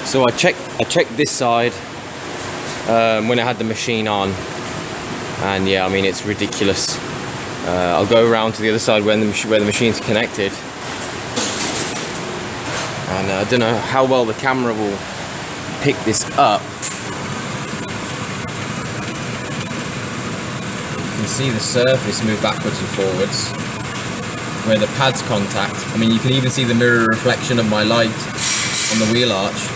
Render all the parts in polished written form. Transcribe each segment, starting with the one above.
So I checked this side when I had the machine on, and yeah, I mean, it's ridiculous. I'll go around to the other side where the machine's connected, and I don't know how well the camera will pick this up. You can see the surface move backwards and forwards where the pads contact. I mean, you can even see the mirror reflection of my light on the wheel arch.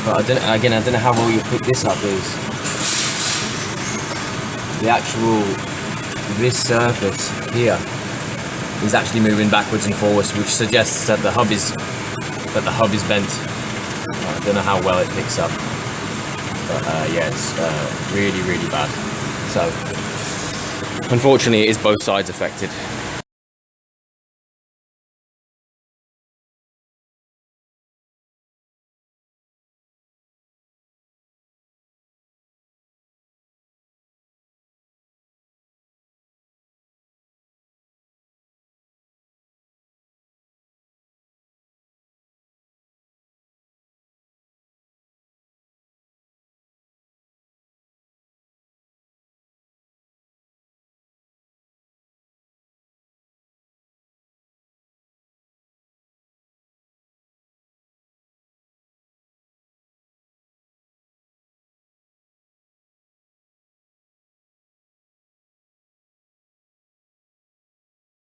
But I don't know how well you pick this up. Is the actual, this surface here is actually moving backwards and forwards, which suggests that the hub is bent. I don't know how well it picks up, but yeah, it's really bad. So unfortunately, it is both sides affected.